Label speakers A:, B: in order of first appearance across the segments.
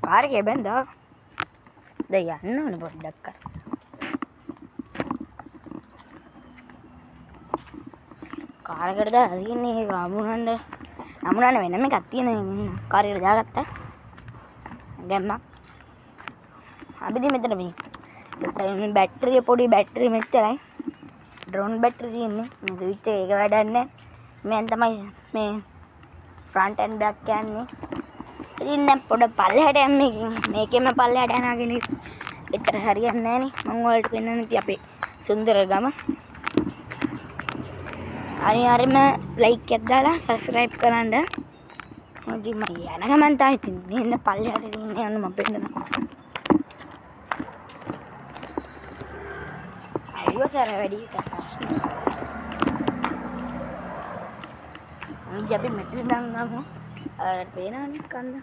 A: Car එකේ බැන්දා. දැන් යන්න ඕනේ පොඩ්ඩක් අර. කාර් එකට දාලා තියෙන්නේ අමුණන්න වෙනම එකක් තියෙන කාර් එකට දාගත්තා. දැම්මා. අපි මෙතන මේ බැටරිය පොඩි බැටරිය මෙච්චරයි. ඩ්‍රෝන් බැටරිය තියෙන්නේ. මේ ස්විච් එක වැඩක් නැහැ. මෙන් තමයි මේ ෆ්‍රන්ට් ඇන්ඩ් බෑක් කියන්නේ. ඉතින් දැන් පොඩ පල්ලෙහාට යන්නේ මේකෙම පල්ලෙහාට යනාගෙන එතර හරියන්නේ නැහැ නේ. මම ඔයාලට පෙන්නන්න ඉතින් අපේ සුන්දර ගම. අනිවාර්යයෙන්ම ලයික් එකක් දාලා සබ්ස්ක්‍රයිබ් කරන්න. මොකද මම යන ගමන් තමයි ඉතින් මෙන්න පල්ලෙහාට යන්න මම පෙන්නනවා. අයියෝසර වැඩි ප්‍රශ්න. අනිත් අපි මෙතන ගමු. පේනවනේ කන්ද.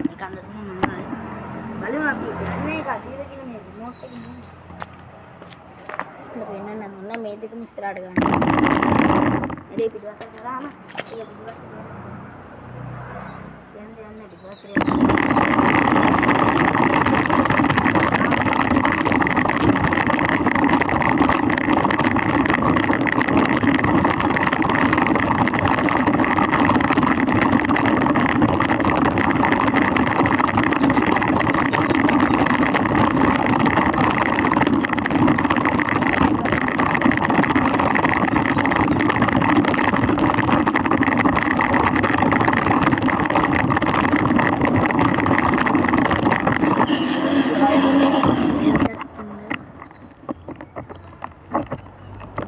A: මේ කන්ද තමයි මොනවද? බලමු අපි යන්නේ එක අතීත කියන මේ රිමෝට් එක නේ. පේනන්න මොන මේ දෙකම ඉස්සරහට ගන්න. ඉතින් පිටවස්ස කරාම ඒක පිටවස්ස යන්න පිටවස්ස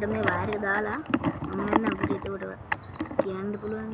A: මේ වයර් දාලා මම යන්න අපිට ඒකට කියන්න පුළුවන්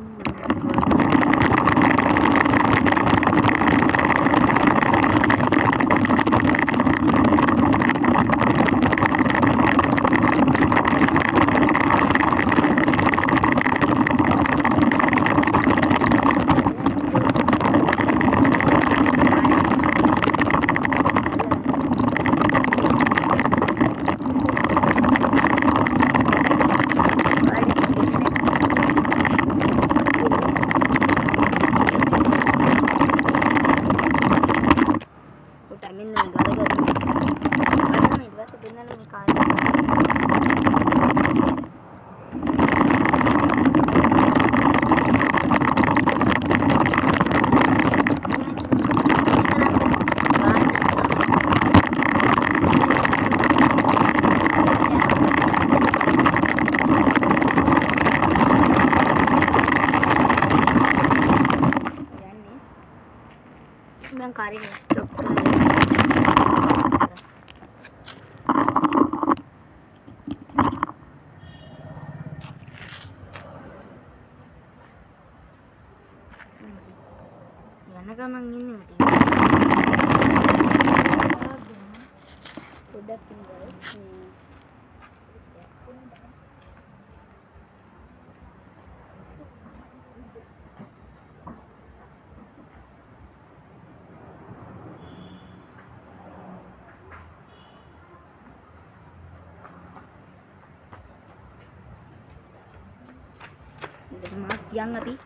A: මම කාර්යය ස්ටොප් කරලා යන ගමන් ඉන්නේ පොඩ්ඩක් ඉඳලා yang lebih